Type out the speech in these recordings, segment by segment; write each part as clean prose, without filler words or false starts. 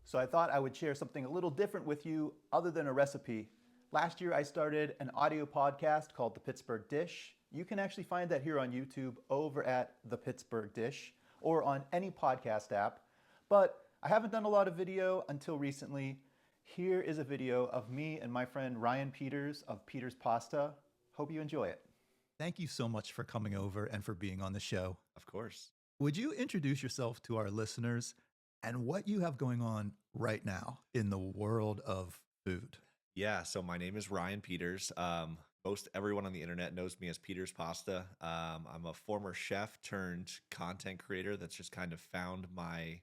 So I thought I would share something a little different with you other than a recipe. Last year I started an audio podcast called the Pittsburgh Dish. You can actually find that here on YouTube over at the Pittsburgh Dish or on any podcast app. But I haven't done a lot of video until recently. Here is a video of me and my friend Ryan Peters of Peters Pasta. Hope you enjoy it. Thank you so much for coming over and for being on the show. Of course. Would you introduce yourself to our listeners and what you have going on right now in the world of food? Yeah, so my name is Ryan Peters. Most everyone on the internet knows me as Peters Pasta. I'm a former chef turned content creator that's just kind of found my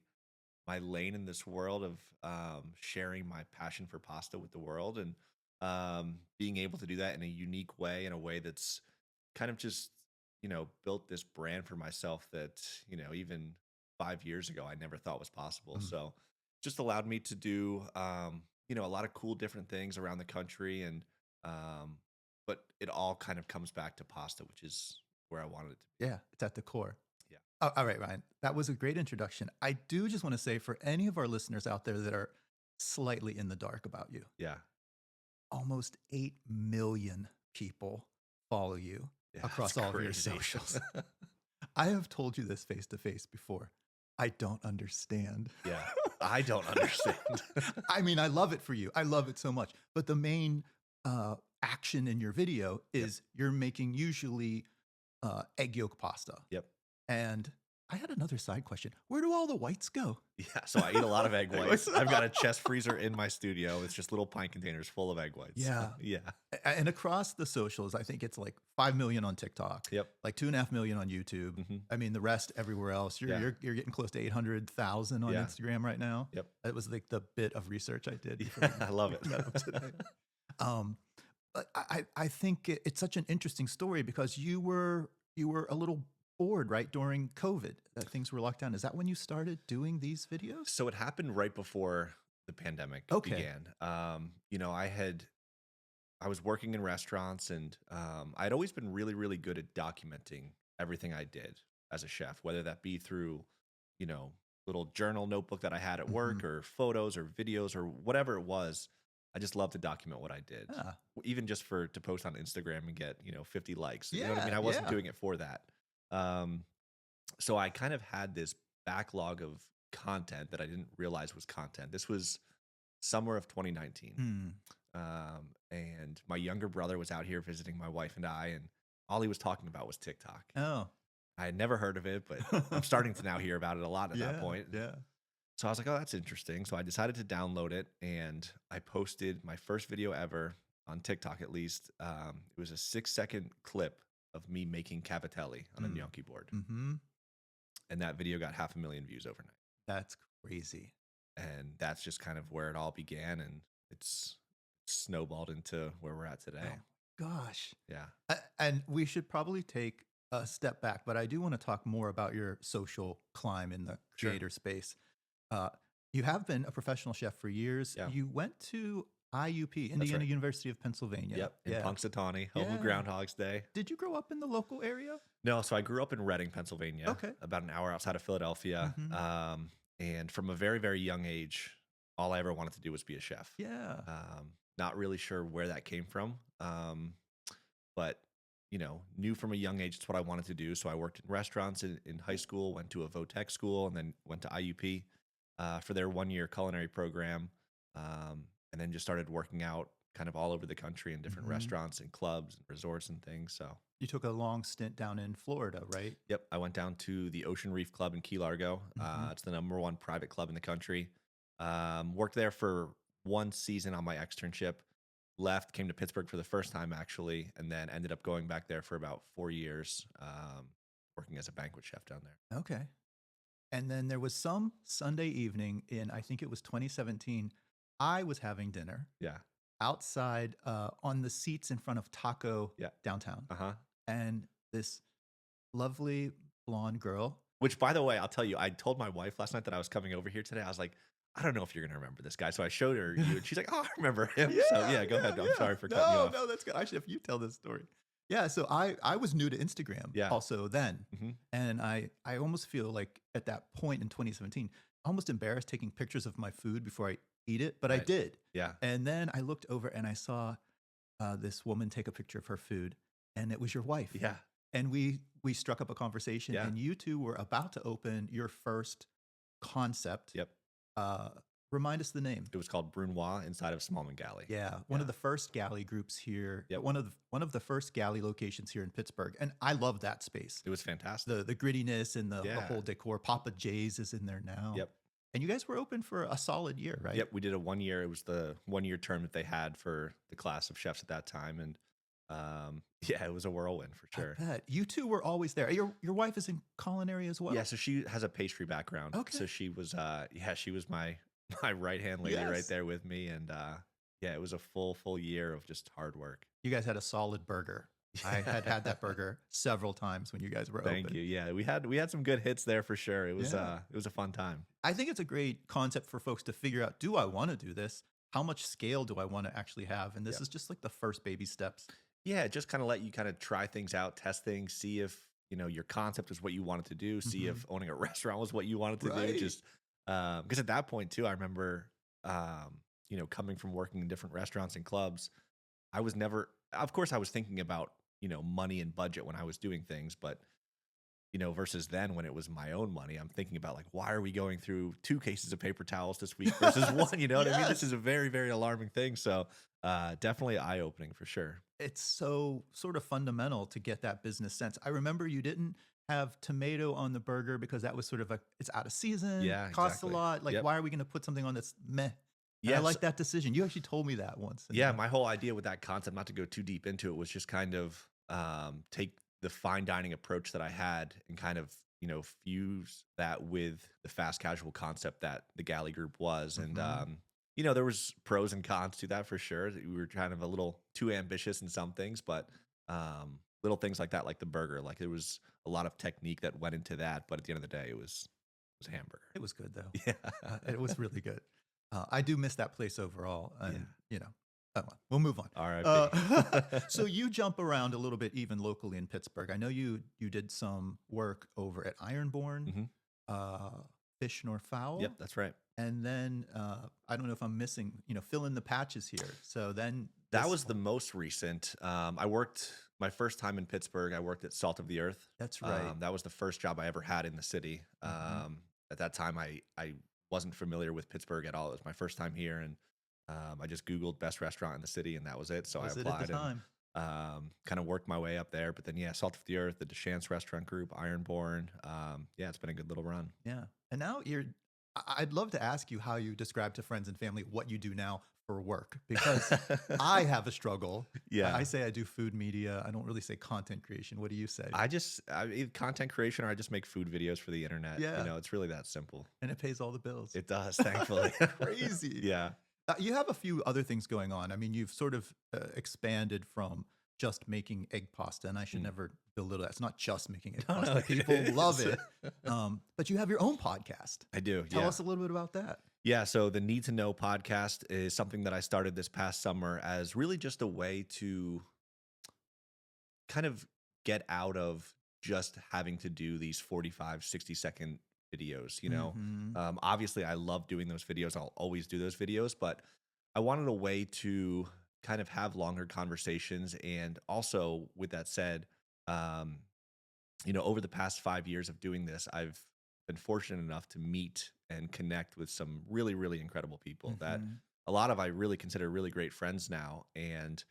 lane in this world of sharing my passion for pasta with the world, and being able to do that in a unique way, in a way that's kind of just, built this brand for myself that, even 5 years ago, I never thought was possible. So just allowed me to do, a lot of cool different things around the country. And, but it all kind of comes back to pasta, which is where I wanted it to be. Yeah, it's at the core. Yeah. All right, Ryan, that was a great introduction. I do just want to say for any of our listeners out there that are slightly in the dark about you, Yeah. almost 8 million people follow you Yeah, across it's all of your crazy. socials. I have told you this face to face before. I don't understand. Yeah. I don't understand. I mean, I love it for you. I love it so much. But the main action in your video is you're making usually egg yolk pasta. Yep. And I had another side question. Where do all the whites go? Yeah, so I eat a lot of egg whites. I've got a chest freezer in my studio. It's just little pint containers full of egg whites. Yeah. Yeah. And across the socials, I think it's like 5 million on TikTok. Yep. Like 2.5 million on YouTube. I mean, the rest everywhere else. You're getting close to 800,000 on Instagram right now. Yep. It was like the bit of research I did. Yeah, I love it. But I think it's such an interesting story because you were a little bored, right, during COVID, that things were locked down. Is that when you started doing these videos? So it happened right before the pandemic began. I was working in restaurants, and I'd always been really, really good at documenting everything I did as a chef, whether that be through, little journal notebook that I had at work, or photos or videos or whatever it was. I just love to document what I did, even just to post on Instagram and get, 50 likes. You know what I mean? I wasn't doing it for that. So I kind of had this backlog of content that I didn't realize was content. This was summer of 2019. And my younger brother was out here visiting my wife and I, and all he was talking about was TikTok. Oh, I had never heard of it, but I'm starting to now hear about it a lot at that point. Yeah. So I was like, oh, that's interesting. So I decided to download it, and I posted my first video ever on TikTok, at least. It was a 6-second clip of me making cavatelli on a gnocchi board. And that video got 500,000 views overnight. That's crazy. And that's just kind of where it all began. And it's snowballed into where we're at today. Oh, gosh. Yeah. And we should probably take a step back, but I do want to talk more about your social climb in the creator space. You have been a professional chef for years. Yeah. You went to IUP, Indiana University of Pennsylvania. Yep, in Punxsutawney, home of Groundhog's Day. Did you grow up in the local area? No, so I grew up in Reading, Pennsylvania. Okay. About an hour outside of Philadelphia. And from a very, very young age, all I ever wanted to do was be a chef. Yeah. Not really sure where that came from. But, knew from a young age it's what I wanted to do. So I worked in restaurants in high school, went to a VOTEC school, and then went to IUP for their 1-year culinary program. And then just started working out kind of all over the country in different restaurants and clubs and resorts and things. So you took a long stint down in Florida, right? Yep. I went down to the Ocean Reef Club in Key Largo. It's the #1 private club in the country. Worked there for 1 season on my externship, left, came to Pittsburgh for the first time actually, and then ended up going back there for about 4 years, working as a banquet chef down there. Okay. And then there was some Sunday evening in, I think it was 2017, I was having dinner outside on the seats in front of Taco downtown. And this lovely blonde girl. Which, by the way, I'll tell you, I told my wife last night that I was coming over here today. I was like, I don't know if you're going to remember this guy. So I showed her you, and she's like, oh, I remember him. So yeah, go ahead. I'm sorry for cutting you off. No, that's good. Actually, if you tell this story. Yeah, so I was new to Instagram Yeah. also then, Mhm. and I almost feel like at that point in 2017, almost embarrassed taking pictures of my food before I eat it, but I Right. did. Yeah. And then I looked over and I saw this woman take a picture of her food, and it was your wife. Yeah. And we struck up a conversation, Yeah. and you two were about to open your first concept. Yep. Uh, Remind us the name. It was called Brunois inside of Smallman Galley. Yeah, one of Yeah. the first galley groups here, Yep. one of the first galley locations here in Pittsburgh, and I love that space. It was fantastic. The grittiness and the Yeah. whole decor. Papa J's is in there now, Yep. and you guys were open for a solid year, right? Yep. We did a 1 year. It was the 1 year term that they had for the class of chefs at that time. And yeah, it was a whirlwind for I sure. bet you two were always there. Your wife is in culinary as well. Yeah, so she has a pastry background. Okay. So she was yeah, she was my my right hand lady right Yes. there with me. And yeah, it was a full year of just hard work. You guys had a solid burger. I had that burger several times when you guys were Thank open. you. Yeah, we had some good hits there for sure. Yeah. It was a fun time. I think it's a great concept for folks to figure out, do I want to do this? How much scale do I want to actually have? And this Yep. is just like the first baby steps. Yeah, just kind of let you kind of try things out, test things, see if, your concept is what you wanted to do, see if owning a restaurant was what you wanted to do. Right. Just because at that point too, I remember coming from working in different restaurants and clubs, I was never, of course I was thinking about, money and budget when I was doing things, but versus then when it was my own money, I'm thinking about like, why are we going through 2 cases of paper towels this week versus one? You know what I mean? This Yes. is a very, very alarming thing. So definitely eye opening for sure. It's so sort of fundamental to get that business sense. I remember you didn't have tomato on the burger because that was sort of it's out of season, Yeah, costs a exactly. lot. Like, Yep. why are we going to put something on that's meh? And I Yes. like that decision. You actually told me that once. And, Yeah, my whole idea with that concept, not to go too deep into it, was just kind of take the fine dining approach that I had and kind of fuse that with the fast casual concept that the Galley Group was, and Mhm. there was pros and cons to that for sure. We were kind of a little too ambitious in some things, but little things like that, like the burger, like there was a lot of technique that went into that. But at the end of the day, it was a hamburger. It was good though. Yeah, It was really good. I do miss that place overall, yeah. and oh, well, we'll move on. R.I.P. So you jump around a little bit, even locally in Pittsburgh. I know you did some work over at Ironborn, Mhm. Fish Nor Fowl, Yep, that's right. and then I don't know if I'm missing, fill in the patches here. So then That this was the one- most recent. I worked my first time in Pittsburgh. I worked at Salt of the Earth. That's right. That was the first job I ever had in the city. Mhm. At that time, I wasn't familiar with Pittsburgh at all. It was my first time here, and I just Googled best restaurant in the city, and that was it. So Was I it at the applied time? and kind of worked my way up there. But then, yeah, Salt of the Earth, the Deschamps Restaurant Group, Ironborn. Yeah, it's been a good little run. Yeah. And now I'd love to ask you how you describe to friends and family what you do now for work, because I have a struggle. Yeah. I say I do food media. I don't really say content creation. What do you say? Either content creation, or I just make food videos for the internet. Yeah. It's really that simple. And it pays all the bills. It does, thankfully. Crazy. Yeah. You have a few other things going on. I mean, you've sort of expanded from just making egg pasta, and I should Mm. never belittle that. It's not just making egg No, pasta. no, it People love is. it. But you have your own podcast. I do. Tell Yeah. us a little bit about that. Yeah. So the Need to Know podcast is something that I started this past summer as really just a way to kind of get out of just having to do these 45, 60-second videos. Mhm. Obviously, I love doing those videos. I'll always do those videos, but I wanted a way to kind of have longer conversations. And also, with that said, um, over the past 5 years of doing this, I've been fortunate enough to meet and connect with some really, really incredible people that Mhm. a lot of I really consider really great friends now. And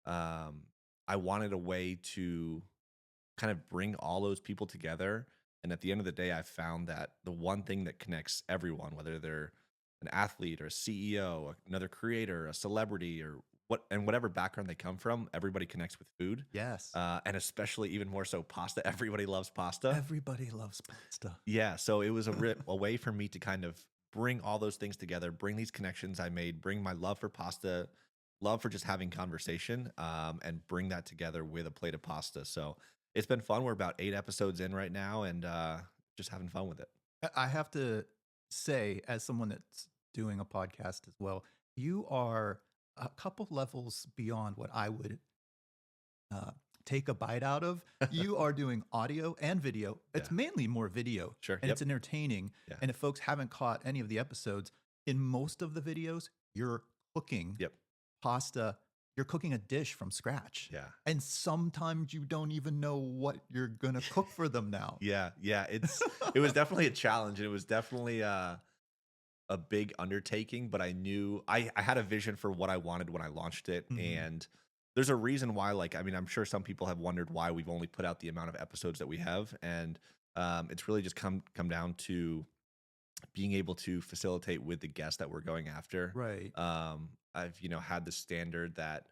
um, I wanted a way to kind of bring all those people together. And at the end of the day, I found that the one thing that connects everyone, whether they're an athlete or a CEO, another creator, a celebrity, or whatever background they come from, everybody connects with food. Yes. And especially even more so pasta. Everybody loves pasta. Everybody loves pasta. Yeah. So it was a way for me to kind of bring all those things together, bring these connections I made, bring my love for pasta, love for just having conversation, and bring that together with a plate of pasta. So it's been fun. We're about 8 episodes in right now, and just having fun with it. I have to say, as someone that's doing a podcast as well, you are a couple levels beyond what I would uh, take a bite out of. You are doing audio and video. It's mainly more video. Sure. And it's entertaining. Yeah. And if folks haven't caught any of the episodes, in most of the videos, you're cooking pasta. You're cooking a dish from scratch. Yeah. And sometimes you don't even know what you're going to cook for them now. Yeah. It was definitely a challenge, and it was definitely a big undertaking, but I knew I had a vision for what I wanted when I launched it. And there's a reason why, like, I mean, I'm sure some people have wondered why we've only put out the amount of episodes that we have. And it's really just come down to being able to facilitate with the guests that we're going after. Right. I've, had the standard that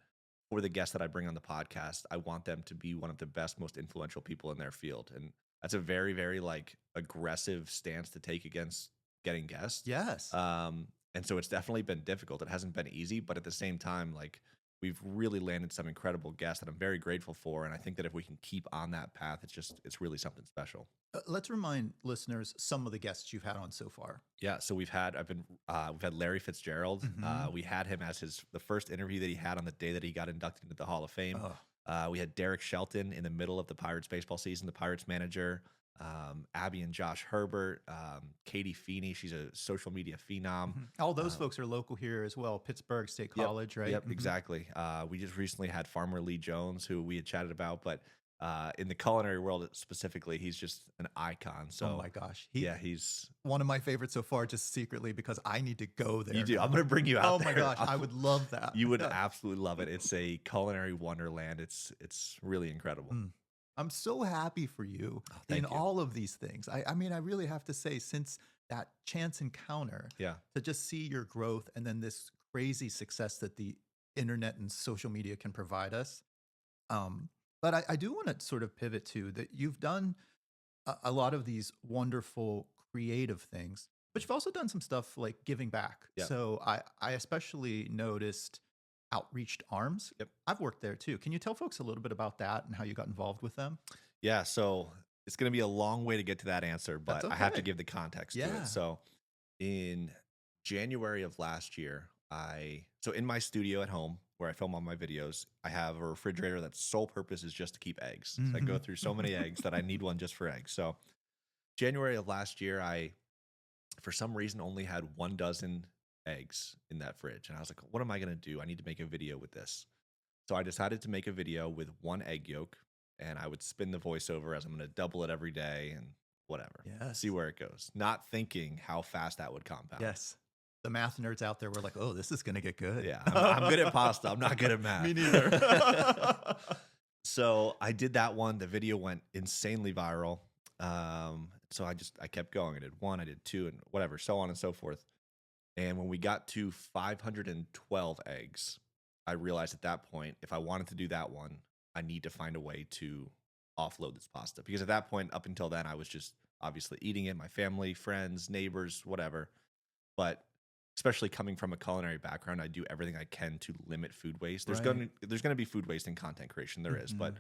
for the guests that I bring on the podcast, I want them to be one of the best, most influential people in their field. And that's a very, very like aggressive stance to take against getting guests. Yes. And so it's definitely been difficult. It hasn't been easy, but at the same time, like, we've really landed some incredible guests that I'm very grateful for. And I think that if we can keep on that path, it's really something special. Let's remind listeners some of the guests you've had on so far. Yeah. So we've had Larry Fitzgerald. We had him as the first interview that he had on the day that he got inducted into the Hall of Fame. We had Derek Shelton in the middle of the Pirates baseball season, the Pirates manager. Abby and Josh Herbert, Katie Feeney, she's a social media phenom. All those folks are local here as well. Pittsburgh State College, right? Yep, exactly. We just recently had Farmer Lee Jones, who we had chatted about, but in the culinary world specifically, he's just an icon. So, oh my gosh, he's one of my favorites so far, just secretly, because I need to go there. You do. I'm going to bring you out. Oh my gosh, I would love that. You would absolutely love it. It's a culinary wonderland. It's really incredible. I'm so happy for you in all of these things. I mean, I really have to say, since that chance encounter, to just see your growth and then this crazy success that the internet and social media can provide us. But I do want to sort of pivot to that you've done a lot of these wonderful creative things, but you've also done some stuff like giving back. So I especially noticed Outreached Arms. I've worked there too. Can you tell folks a little bit about that and how you got involved with them? Yeah, so it's going to be a long way to get to that answer, but I have to give the context to it. So in January of last year, so in my studio at home where I film all my videos, I have a refrigerator that's sole purpose is just to keep eggs. So I go through so many eggs that I need one just for eggs. So January of last year, I, for some reason, only had 1 dozen eggs in that fridge. And I was like, what am I going to do? I need to make a video with this. So I decided to make a video with 1 egg yolk, and I would spin the voiceover as I'm going to double it every day and whatever. See where it goes. Not thinking how fast that would compound. The math nerds out there were like, oh, this is going to get good. Yeah, I'm good at pasta. I'm not good at math. Me neither. So I did that one. The video went insanely viral. So I kept going. I did 1, I did 2, and whatever, so on and so forth. And when we got to 512 eggs, I realized at that point, if I wanted to do that one, I need to find a way to offload this pasta. Because at that point, up until then, I was just obviously eating it, my family, friends, neighbors, whatever. But especially coming from a culinary background, I do everything I can to limit food waste. There's going to be food waste in content creation. There is. But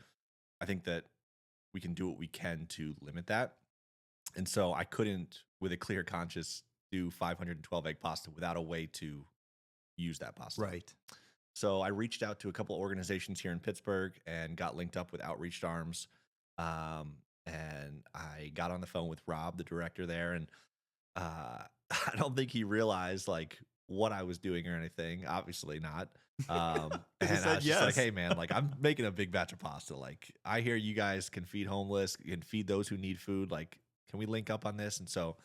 I think that we can do what we can to limit that. And so I couldn't, with a clear conscience, do 512 egg pasta without a way to use that pasta. So I reached out to a couple organizations here in Pittsburgh and got linked up with Outreached Arms. And I got on the phone with Rob, the director there, and I don't think he realized like what I was doing or anything. Obviously not. And I was just like, hey man, like I'm making a big batch of pasta. Like I hear you guys can feed homeless, you can feed those who need food. Like, can we link up on this? And so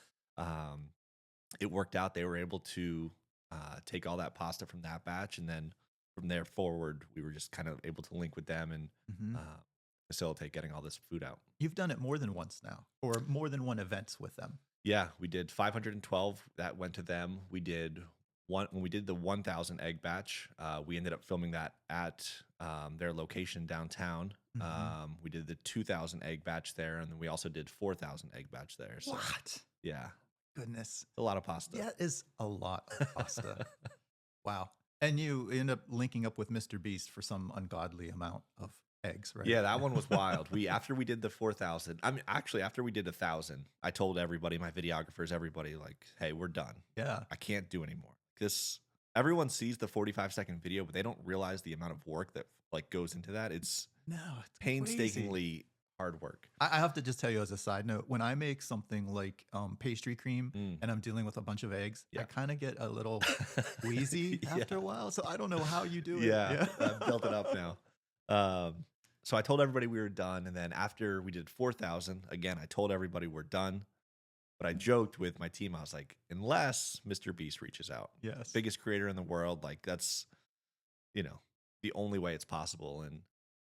it worked out. They were able to take all that pasta from that batch, and then from there forward, we were just kind of able to link with them and facilitate getting all this food out. You've done it more than once now, or more than 1 events with them. Yeah, we did 512. That went to them. We did when we did the 1,000 egg batch. We ended up filming that at their location downtown. We did the 2,000 egg batch there, and then we also did 4,000 egg batch there. So, what? Yeah. Goodness. A lot of pasta. That is a lot of pasta. Wow. And you end up linking up with Mr. Beast for some ungodly amount of eggs, right? Yeah, that one was wild. After we did the 4,000, I mean, actually, after we did 1,000, I told everybody, my videographers, everybody, like, hey, we're done. Yeah. I can't do anymore. Everyone sees the 45-second video, but they don't realize the amount of work that like goes into that. It's No, it's crazy. painstakingly hard work. I have to just tell you as a side note, when I make something like pastry cream Mm, and I'm dealing with a bunch of eggs, I yeah. kind of get a little wheezy after a Yeah. while. So I don't know how you do it. Yeah. Yeah. I've built it up now. So I told everybody we were done. And then after we did 4,000, again, I told everybody we're done. But I joked with my team. I was like, unless Mr. Beast reaches out, Yes. biggest creator in the world, like that's, you know, the only way it's possible. And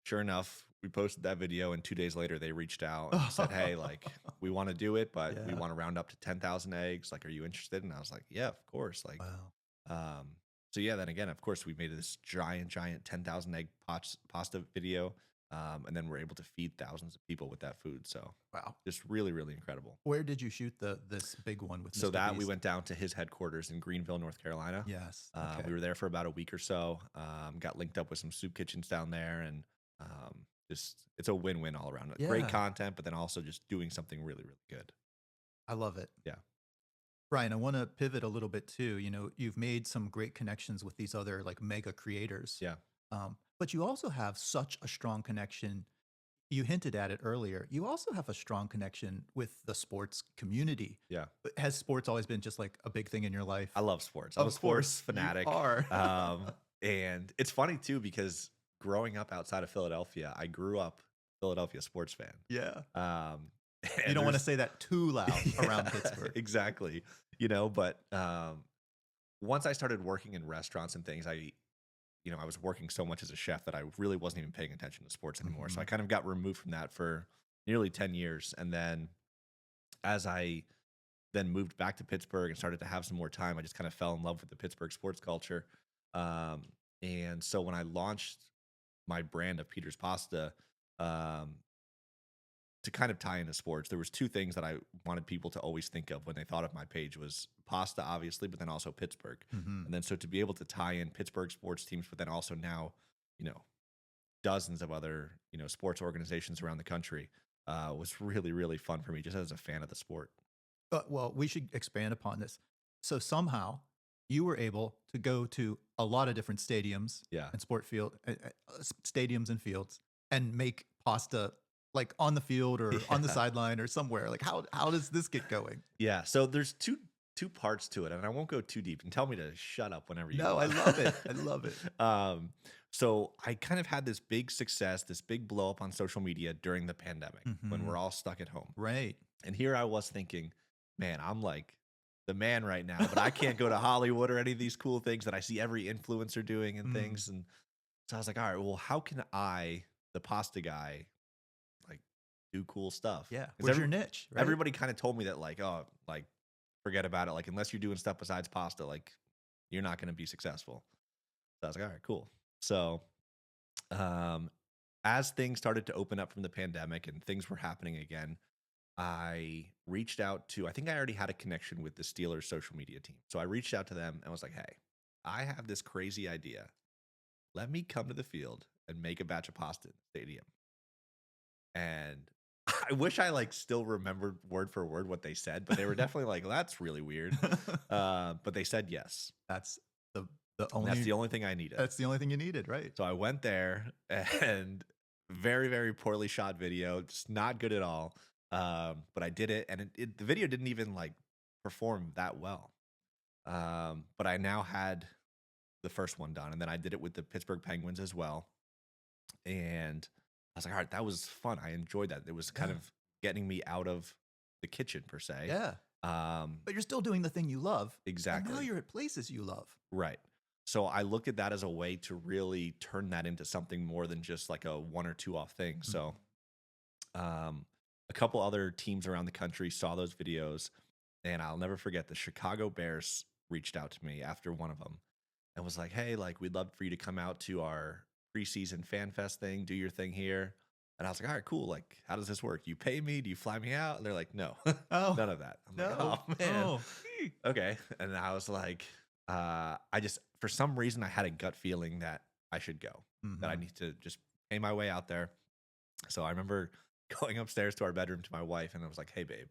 sure enough, we posted that video, and 2 days later, they reached out and said, "Hey, like, we want to do it, but we Yeah. want to round up to 10,000 eggs. Like, are you interested?" And I was like, "Yeah, of course." Like, Wow. um, so yeah. Then again, of course, we made this giant 10,000 egg pasta video, and then we're able to feed thousands of people with that food. So Wow. just really, really incredible. Where did you shoot this big one with So Mr. that we Beast? went down to his headquarters in Greenville, North Carolina. Yes. Okay. We were there for about a week or so. Got linked up with some soup kitchens down there, and just it's a win-win all around. Great Yeah. content, but then also just doing something really, really good. I love it. Yeah, Brian, I want to pivot a little bit too. You've made some great connections with these other like mega creators. yeah, But you also have such a strong connection. You hinted at it earlier. You also have a strong connection with the sports community. yeah. Has sports always been just like a big thing in your life? I love sports. I'm a Of sports course, you fanatic. are. And it's funny too because growing up outside of Philadelphia, I grew up Philadelphia sports fan. Yeah. Um, You and don't want to there's- say that too loud around Yeah, Pittsburgh. exactly. But once I started working in restaurants and things, I was working so much as a chef that I really wasn't even paying attention to sports anymore. So Mhm. I kind of got removed from that for nearly 10 years. And then as I then moved back to Pittsburgh and started to have some more time, I just kind of fell in love with the Pittsburgh sports culture. Um, and so when I launched my brand of Peter's Pasta, um, to kind of tie into sports, there was two things that I wanted people to always think of when they thought of my page was pasta, obviously, but then also Pittsburgh. Mhm. And then so to be able to tie in Pittsburgh sports teams, but then also now, you know, dozens of other, sports organizations around the country, was really, really fun for me just as a fan of the sport. Well, we should expand upon this. So somehow you were able to go to a lot of different stadiums Yeah. and stadiums and fields and make pasta like on the field or on the Yeah. sideline or somewhere. Like how does this get going? Yeah. So there's two parts to it, and I won't go too deep, and tell me to shut up whenever you No, I want. love it. I love it. So I kind of had this big success, this big blow up on social media during the pandemic when Mhm. we're all stuck at home. Right. And here I was thinking, man, I'm like the man right now, but I can't go to Hollywood or any of these cool things that I see every influencer doing and Mm. things. And so I was like, all right, well, how can I, the pasta guy, like do cool stuff? Yeah. 'Cause Where's your niche? Right? everybody kind of told me that like, oh, like forget about it. Like, unless you're doing stuff besides pasta, like you're not going to be successful. So I was like, all right, cool. So, as things started to open up from the pandemic and things were happening again, I reached out to, I think I already had a connection with the Steelers social media team. So I reached out to them and was like, hey, I have this crazy idea. Let me come to the field and make a batch of pasta in the stadium. And I wish I like still remembered word for word what they said, but they were definitely like, that's really weird. But they said yes. That's the And that's the only only thing I needed. that's the only thing you needed, right? So I went there and very, very poorly shot video, just not good at all. But I did it, and the video didn't even like perform that well. But I now had the first one done, and then I did it with the Pittsburgh Penguins as well. And I was like, all right, that was fun. I enjoyed that. It was kind Yeah. of getting me out of the kitchen per se. Yeah. But you're still doing the thing you love. And Exactly. now you're at places you love. Right. So I looked at that as a way to really turn that into something more than just like a one or two off thing. Mhm. So a couple other teams around the country saw those videos, and I'll never forget the Chicago Bears reached out to me after one of them and was like, hey, like we'd love for you to come out to our preseason fan fest thing, do your thing here. And I was like, all right, cool. Like, how does this work? You pay me? Do you fly me out? And they're like, no, Oh, none of that. I'm no. like, oh man. Oh. Okay. And I was like, for some reason, I had a gut feeling that I should go, that I Mhm. need to just pay my way out there. So I remember going upstairs to our bedroom to my wife, and I was like, hey, babe,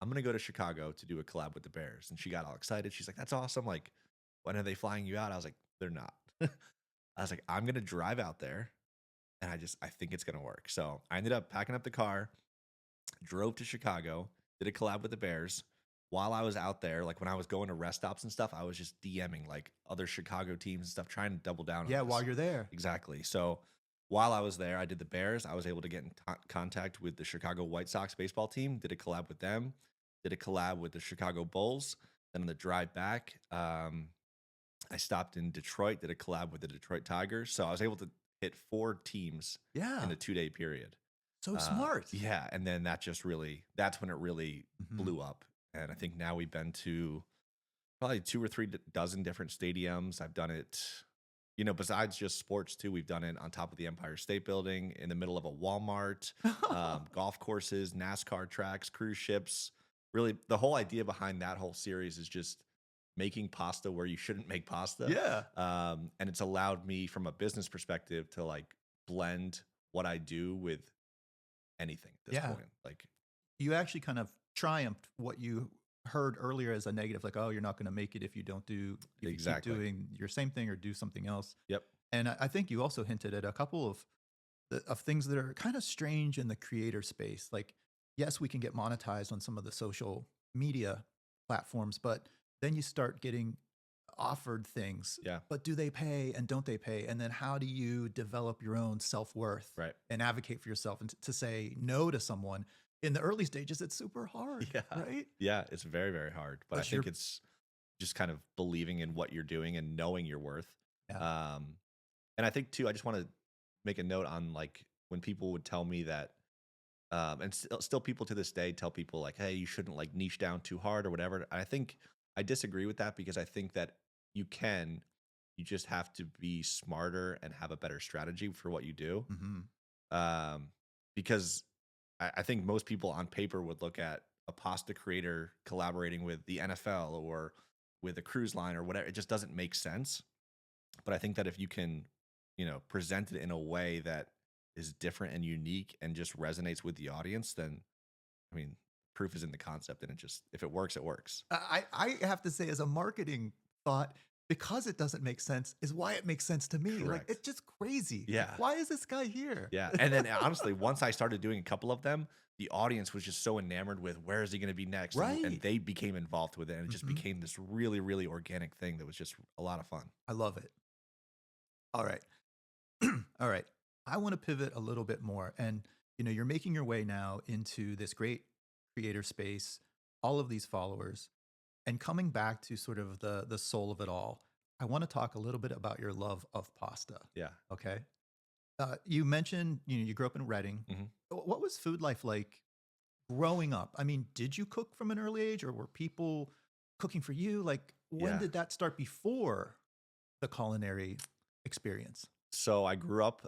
I'm going to go to Chicago to do a collab with the Bears. And she got all excited. She's like, that's awesome. Like, when are they flying you out? I was like, they're not. I was like, I'm going to drive out there, and I think it's gonna work. So I ended up packing up the car, drove to Chicago, did a collab with the Bears. While I was out there, like when I was going to rest stops and stuff, I was just DMing like other Chicago teams and stuff, trying to double down Yeah, on while this. you're there. Exactly. So while I was there, I did the Bears. I was able to get in contact with the Chicago White Sox baseball team, did a collab with them, did a collab with the Chicago Bulls. Then on the drive back, I stopped in Detroit, did a collab with the Detroit Tigers. So I was able to hit 4 teams in Yeah. a 2-day period. So smart. Yeah, and then that's when it really Mhm. blew up. And I think now we've been to probably 2 or 3 dozen different stadiums. I've done it, besides just sports too. We've done it on top of the Empire State Building, in the middle of a Walmart, golf courses, NASCAR tracks, cruise ships. Really, the whole idea behind that whole series is just making pasta where you shouldn't make pasta. Yeah. And it's allowed me, from a business perspective, to like blend what I do with anything at this Yeah. point. Like, You actually kind of triumphed what you heard earlier as a negative, like, oh, you're not going to make it if you don't do, if Exactly. you keep doing your same thing or do something else. yep. And I think you also hinted at a couple of of things that are kind of strange in the creator space. Like, yes, we can get monetized on some of the social media platforms, but then you start getting offered things. Yeah. But do they pay and don't they pay? And then how do you develop your own self worth Right. and advocate for yourself and to say no to someone? In the early stages, it's super hard, Yeah. right? Yeah. It's very, very hard. But I But think you're, it's just kind of believing in what you're doing and knowing your worth. yeah, Um, and I think too, I just want to make a note on like when people would tell me that, and still people to this day tell people like, hey, you shouldn't like niche down too hard or whatever. I think I disagree with that, because I think that you just have to be smarter and have a better strategy for what you do. mhm. Um, because I think most people on paper would look at a pasta creator collaborating with the NFL or with a cruise line or whatever. It just doesn't make sense. But I think that if you can, present it in a way that is different and unique and just resonates with the audience, then I mean, proof is in the concept, and if it works, it works. I have to say, as a marketing thought, because it doesn't make sense is why it makes sense to me. Like, Correct. it's just crazy. Like, Yeah. why is this guy here? Yeah. And then honestly, once I started doing a couple of them, the audience was just so enamored with where is he going to be next? And Right. they became involved with it. And it just Mhm. became this really, really organic thing that was just a lot of fun. I love it. All right. All right. I want to pivot a little bit more. And, you're making your way now into this great creator space, all of these followers, and coming back to sort of the soul of it all. I want to talk a little bit about your love of pasta. Yeah. Okay. You mentioned, you grew up in Reading. Mhm. What was food life like growing up? I mean, did you cook from an early age, or were people cooking for you? Like, when Yeah. did that start before the culinary experience? So I grew up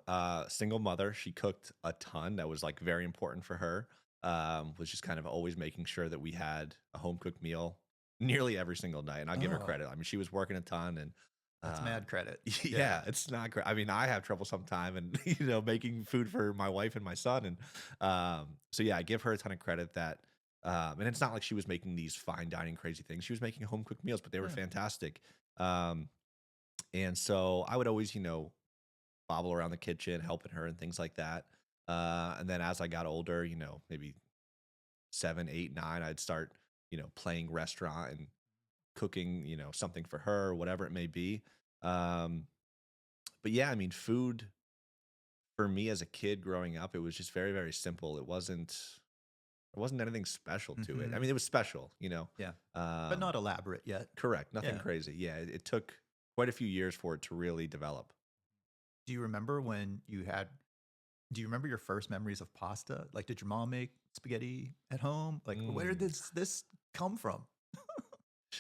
single mother. She cooked a ton. That was like very important for her. Was just kind of always making sure that we had a home cooked meal nearly every single night. And I give her Oh, credit. I mean, she was working a ton, and that's uh, mad credit. yeah, it's not great. I mean, I have trouble sometime, and making food for my wife and my son, and so yeah, I give her a ton of credit that. And it's not like she was making these fine dining crazy things. She was making home cooked meals, but they were Yeah. fantastic. Um, and so I would always, bobble around the kitchen, helping her and things like that. And then as I got older, maybe 7, 8, 9, I'd start, playing restaurant and cooking, something for her, whatever it may be. Um, but yeah, I mean, food for me as a kid growing up, it was just very, very simple. There wasn't anything special to it. I Mhm. mean, it was special, Yeah. But not elaborate yet. correct. Nothing Yeah. crazy. Yeah. It took quite a few years for it to really develop. Do you remember do you remember your first memories of pasta? Like, did your mom make spaghetti at home? Like, where did Mm. this come from?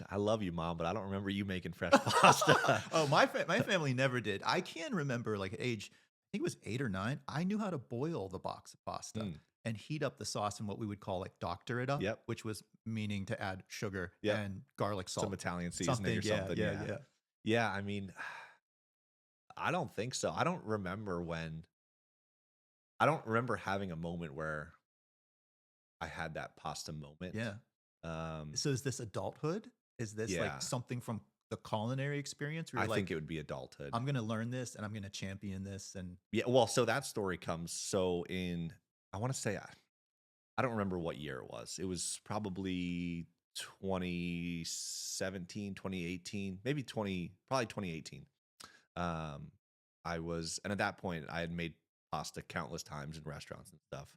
I love you, mom, but I don't remember you making fresh pasta. Oh, my family never did. I can remember, like, at age, I think it was 8 or 9, I knew how to boil the box of pasta Mm. and heat up the sauce in what we would call, like, doctor it up, Yep. which was meaning to add sugar Yep. and garlic Some salt. Italian seasoning or Yeah, something. yeah, Yeah. yeah. Yeah. I mean, I don't think so. I don't remember having a moment where I had that pasta moment. Yeah. Um, So is this adulthood? Is this yeah. like something from the culinary experience? Where I you're think like, it would be adulthood. I'm going to learn this and I'm going to champion this. And Yeah, well, so that story comes I want to say, I don't remember what year it was. It was probably 2017, 2018, maybe probably 2018. Um, and at that point, I had made pasta countless times in restaurants and stuff,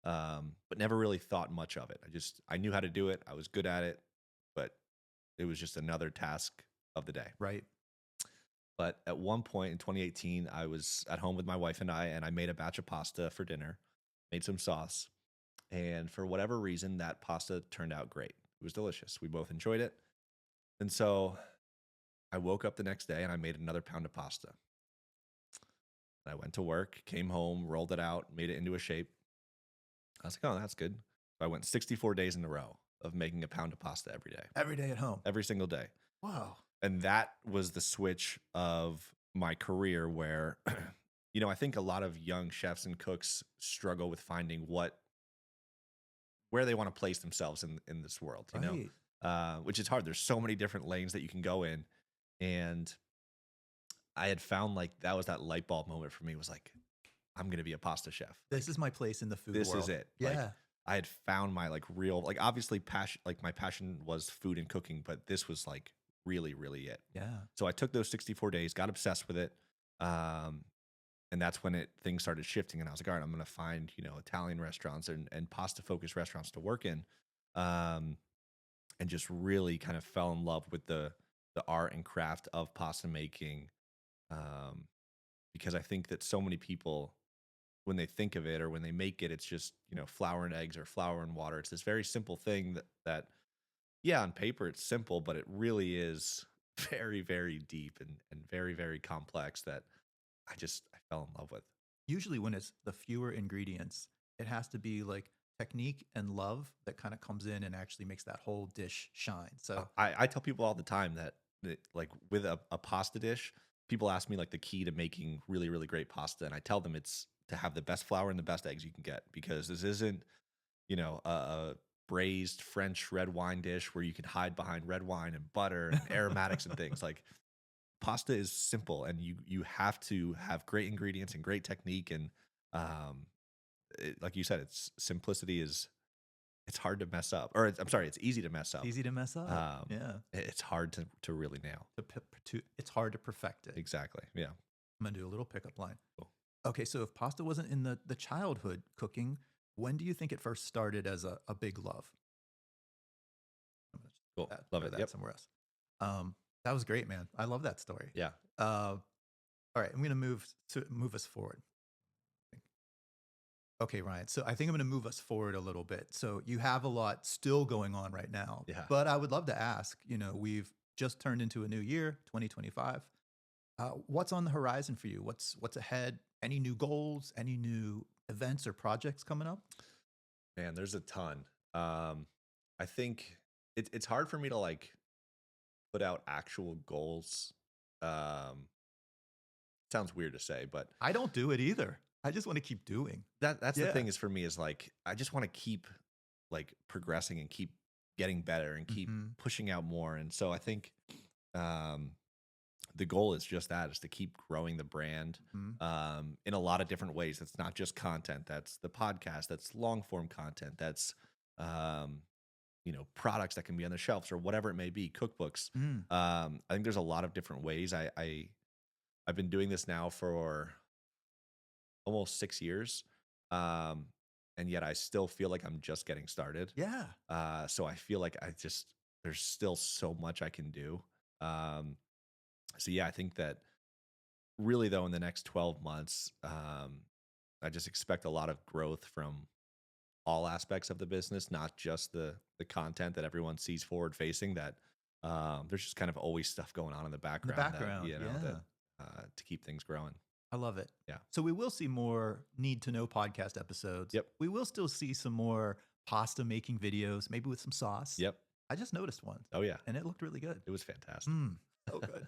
but never really thought much of it. I knew how to do it. I was good at it, but it was just another task of the day. right. But at one point in 2018, I was at home with my wife and I made a batch of pasta for dinner, made some sauce. And for whatever reason, that pasta turned out great. It was delicious. We both enjoyed it. And so I woke up the next day and I made another pound of pasta. I went to work, came home, rolled it out, made it into a shape. I was like, oh, that's good. So I went 64 days in a row of making a pound of pasta every day, Every day at home. every single day. Wow. And that was the switch of my career where, I think a lot of young chefs and cooks struggle with finding where they want to place themselves in this world, Right. which is hard. There's so many different lanes that you can go in. And I had found like that was that light bulb moment for me, was like, I'm going to be a pasta chef. This is my place in the food This world. is it. Yeah. Like, I had found my like real, like obviously passion, like my passion was food and cooking, but this was like really, really it. yeah. So I took those 64 days, got obsessed with it. And that's when things started shifting. And I was like, all right, I'm going to find, Italian restaurants and pasta focused restaurants to work in. And just really kind of fell in love with the art and craft of pasta making. Because I think that so many people, when they think of it or when they make it, it's just, flour and eggs or flour and water. It's this very simple thing that yeah, on paper it's simple, but it really is very, very deep and very, very complex that I fell in love with. Usually when it's the fewer ingredients, it has to be like technique and love that kind of comes in and actually makes that whole dish shine. So I tell people all the time that like with a pasta dish, people ask me like the key to making really, really great pasta. And I tell them it's to have the best flour and the best eggs you can get, because this isn't, a braised French red wine dish where you can hide behind red wine and butter and aromatics and things. Like, pasta is simple, and you have to have great ingredients and great technique. And like you said, it's hard to mess up, or I'm sorry, it's easy to mess up. easy to mess up. Yeah. It's hard to really nail. It's hard to perfect it. Exactly. Yeah. I'm going to do a little pickup line. Cool. Okay. So if pasta wasn't in the childhood cooking, when do you think it first started as a big love? I'm gonna just Cool. put Love it. that Yep. somewhere else. That was great, man. I love that story. Yeah. All right, I'm going to move us forward. Okay, Ryan. So I think I'm going to move us forward a little bit. So you have a lot still going on right now. Yeah. But I would love to ask, we've just turned into a new year, 2025. What's on the horizon for you? What's ahead? Any new goals? Any new events or projects coming up? Man, there's a ton. I think it's hard for me to like put out actual goals. Sounds weird to say, but I don't do it either. I just want to keep doing. that's the Yeah. thing is for me is like I just want to keep like progressing and keep getting better and keep Mhm. pushing out more. And so I think the goal is just that, is to keep growing the brand Mhm. in a lot of different ways. It's not just content. That's the podcast. That's long form content. That's products that can be on the shelves or whatever it may be, cookbooks. Mm. I think there's a lot of different ways. I've been doing this now for almost 6 years. And yet I still feel like I'm just getting started. Yeah. So I feel like there's still so much I can do. So yeah, I think that really though, in the next 12 months, I just expect a lot of growth from all aspects of the business, not just the content that everyone sees forward facing. That there's just kind of always stuff going on in the background. To keep things growing. I love it. Yeah. So we will see more need to know podcast episodes. Yep. We will still see some more pasta making videos, maybe with some sauce. Yep. I just noticed one Oh yeah, and it looked really good. it was fantastic. So good.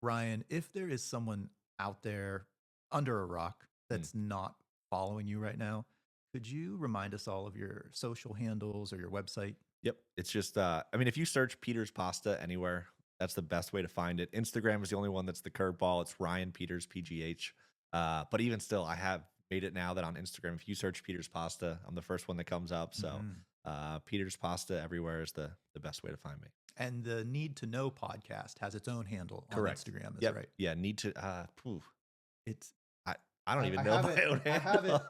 Ryan, if there is someone out there under a rock that's not following you right now, could you remind us all of your social handles or your website? Yep. It's just, if you search Peter's Pasta anywhere, That's the best way to find it. Instagram is the only one that's the curveball. It's Ryan Peters PGH. But even still, I have made it now that on Instagram, if you search Peters Pasta, I'm the first one that comes up. So Peters Pasta everywhere is the best way to find me. And the Need to Know podcast has its own handle on Correct. Instagram, is Yep. right? Yeah, need to. It's I don't even I know have my it. own I handle.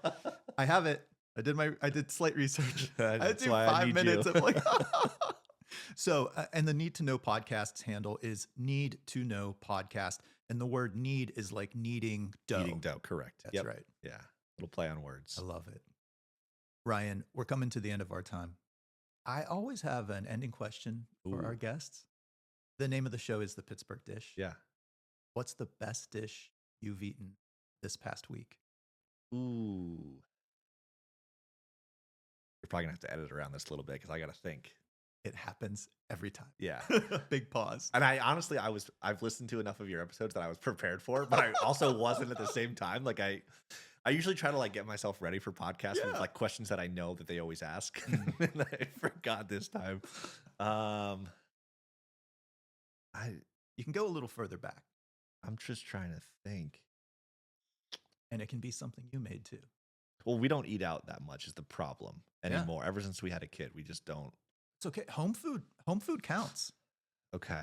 have it. I did slight research. I That's did why I 5 need minutes you. of like So, and the Need to Know podcast's handle is Need to Know Podcast. And the word need is like kneading dough. Eating dough, correct. That's Yep. right. Yeah, little play on words. I love it. Ryan, we're coming to the end of our time. I always have an ending question for our Ooh. guests. The name of the show is the Pittsburgh Dish. Yeah. What's the best dish you've eaten this past week? Ooh. You're probably gonna have to edit around this a little bit because I got to think. It happens every time. Yeah. Big pause. And I honestly, I've listened to enough of your episodes that I was prepared for, but I also wasn't at the same time. Like I usually try to like get myself ready for podcasts with like questions that I know that they always ask. And I forgot this time. You can go a little further back, I'm just trying to think. and it can be something you made too. Well, we don't eat out that much is the problem Yeah. anymore. Ever since we had a kid, we just don't. It's okay. Home food counts. Okay.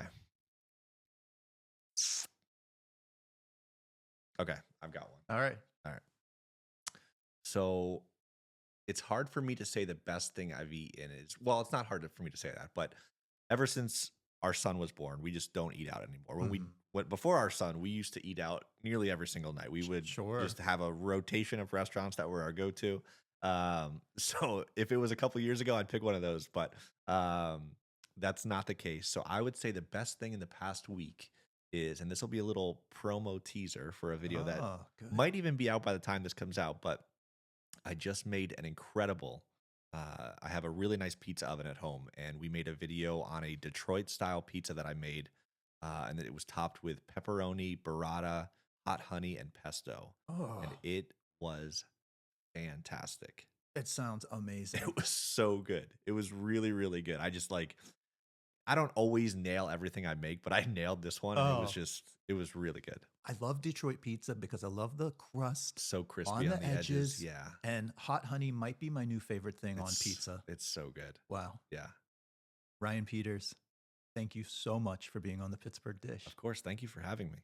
Okay, I've got one. All right. So it's hard for me to say the best thing I've eaten is, well, it's not hard for me to say that, but ever since our son was born, we just don't eat out anymore. When we went before our son, we used to eat out nearly every single night. We would Sure. just have a rotation of restaurants that were our go-to. So if it was a couple years ago, I'd pick one of those, but that's not the case. So I would say the best thing in the past week is, and this will be a little promo teaser for a video that good. might even be out by the time this comes out, but I just made an incredible, I have a really nice pizza oven at home, and we made a video on a Detroit style pizza that I made, and it was topped with pepperoni, burrata, hot honey, and pesto. Oh, And it was fantastic. it sounds amazing. It was so good. It was really, really good. I just like, I don't always nail everything I make, but I nailed this one. And it was really good. I love Detroit pizza because I love the crust So crispy on the edges. edges. Yeah. And hot honey might be my new favorite thing on pizza. It's so good. Wow. Yeah. Ryan Peters, thank you so much for being on the Pittsburgh Dish. Of course. Thank you for having me.